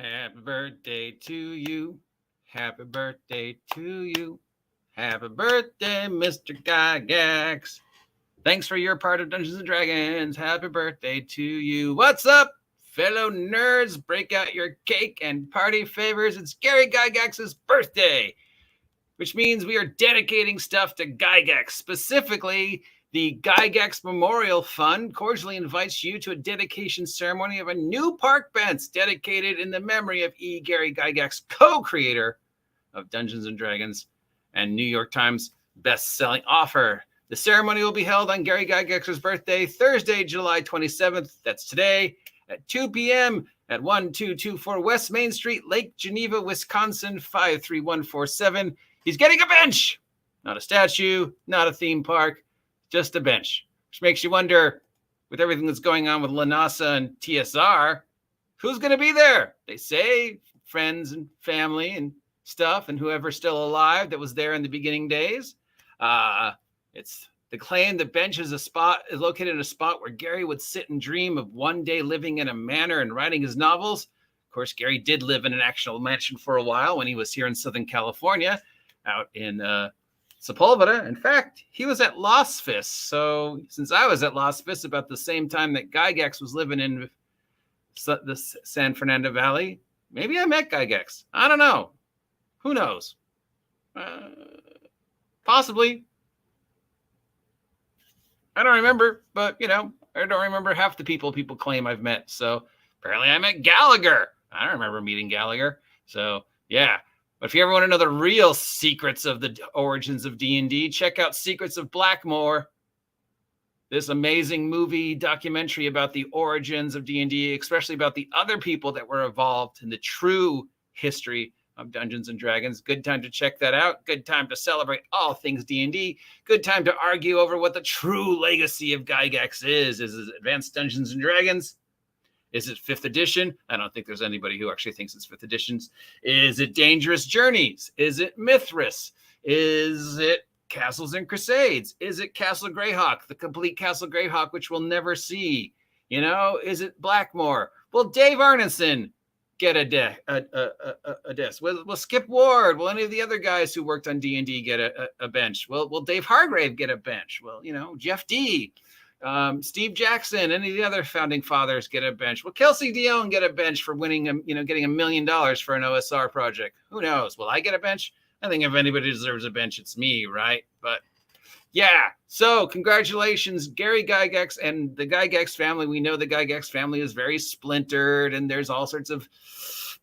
Happy birthday to you. Happy birthday to you. Happy birthday, Mr. Gygax. Thanks for your part of Dungeons and Dragons. Happy birthday to you. What's up, fellow nerds? Break out your cake and party favors. It's Gary Gygax's birthday, which means we are dedicating stuff to Gygax. Specifically, the Gygax Memorial Fund cordially invites you to a dedication ceremony of a new park bench dedicated in the memory of E. Gary Gygax, co-creator of Dungeons & Dragons and New York Times best-selling author. The ceremony will be held on Gary Gygax's birthday, Thursday, July 27th. That's today at 2 p.m. at 1224 West Main Street, Lake Geneva, Wisconsin, 53147. He's getting a bench, not a statue, not a theme park, just a bench, which makes you wonder, with everything that's going on with LaNasa and TSR, who's going to be there? They say friends and family and stuff, and whoever's still alive that was there in the beginning days. It's the claim the bench is located in a spot where Gary would sit and dream of one day living in a manor and writing his novels. Of course, Gary did live in an actual mansion for a while when he was here in Southern California, out in Sepulveda. In fact, he was at Las Fis. So since I was at Las Fis about the same time that Gygax was living in the San Fernando Valley, maybe I met Gygax. I don't know. Who knows? Possibly. I don't remember, but, I don't remember half the people claim I've met. So apparently I met Gallagher. I don't remember meeting Gallagher. So, yeah. But if you ever want to know the real secrets of the origins of D&D, check out Secrets of Blackmore, this amazing movie documentary about the origins of D&D, especially about the other people that were involved in the true history of Dungeons and Dragons. Good time to check that out. Good time to celebrate all things D&D. Good time to argue over what the true legacy of Gygax is. Is it Advanced Dungeons and Dragons? Is it 5th edition? I don't think there's anybody who actually thinks it's 5th editions. Is it Dangerous Journeys? Is it Mithras? Is it Castles and Crusades? Is it Castle Greyhawk, the complete Castle Greyhawk, which we'll never see? Is it Blackmore? Will Dave Arneson get a desk? Will Skip Ward? Will any of the other guys who worked on D&D get a bench? Will Dave Hargrave get a bench? Will, Jeff D., Steve Jackson, any of the other founding fathers get a bench? Will Kelsey Dion get a bench for winning, getting $1 million for an OSR project? Who knows? Will I get a bench? I think if anybody deserves a bench, it's me, right? But yeah, so congratulations, Gary Gygax and the Gygax family. We know the Gygax family is very splintered, and there's all sorts of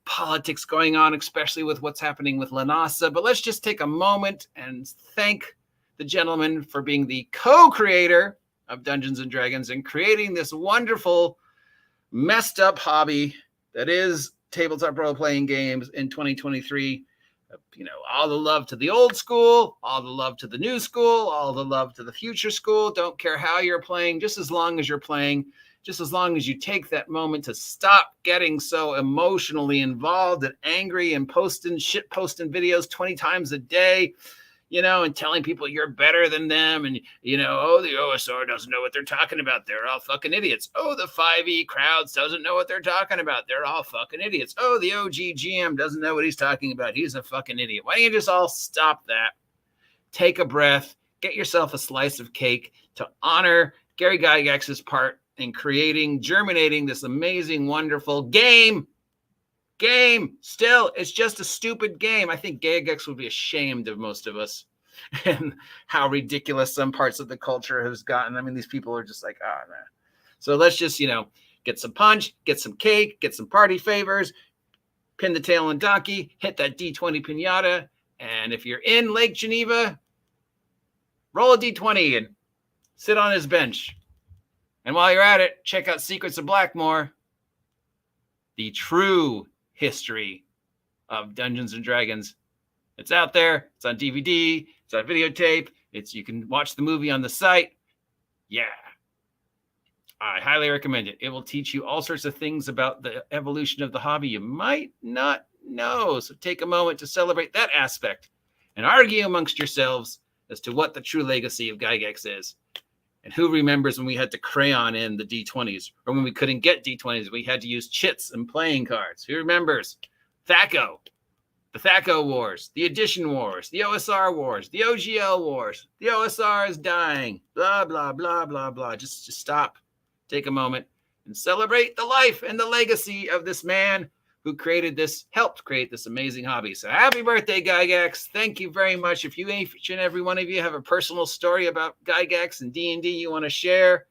politics going on, especially with what's happening with LaNasa. But let's just take a moment and thank the gentleman for being the co-creator of Dungeons and Dragons and creating this wonderful, messed up hobby that is tabletop role-playing games in 2023. All the love to the old school, all the love to the new school, all the love to the future school. Don't care how you're playing, just as long as you're playing, just as long as you take that moment to stop getting so emotionally involved and angry and posting videos 20 times a day, and telling people you're better than them. And, the OSR doesn't know what they're talking about. They're all fucking idiots. Oh, the 5e crowds doesn't know what they're talking about. They're all fucking idiots. Oh, the OG GM doesn't know what he's talking about. He's a fucking idiot. Why don't you just all stop that? Take a breath. Get yourself a slice of cake to honor Gary Gygax's part in germinating this amazing, wonderful game. Still, it's just a stupid game. I think Gygax would be ashamed of most of us and how ridiculous some parts of the culture has gotten. I mean, these people are just like, man. So let's just, get some punch, get some cake, get some party favors, pin the tail on donkey, hit that D20 pinata. And if you're in Lake Geneva, roll a D20 and sit on his bench. And while you're at it, check out Secrets of Blackmore, the true history of Dungeons and Dragons. It's out there. It's on DVD. It's on videotape. You can watch the movie on the site. Yeah. I highly recommend it. It will teach you all sorts of things about the evolution of the hobby you might not know. So take a moment to celebrate that aspect and argue amongst yourselves as to what the true legacy of Gygax is. And who remembers when we had to crayon in the D20s, or when we couldn't get D20s, we had to use chits and playing cards? Who remembers THACO, the THACO Wars, the Edition Wars, the OSR Wars, the OGL Wars, the OSR is dying, blah, blah, blah, blah, blah. Just stop, take a moment, and celebrate the life and the legacy of this man who helped create this amazing hobby. So happy birthday, Gygax. Thank you very much. If you, each and every one of you, have a personal story about Gygax and D&D you want to share,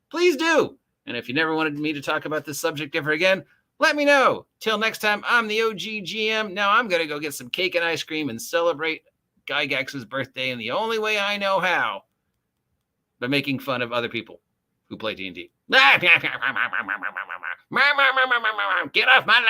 please do. And if you never wanted me to talk about this subject ever again, let me know. Till next time, I'm the OG GM. Now I'm going to go get some cake and ice cream and celebrate Gygax's birthday in the only way I know how, by making fun of other people who play D&D. Get off my land!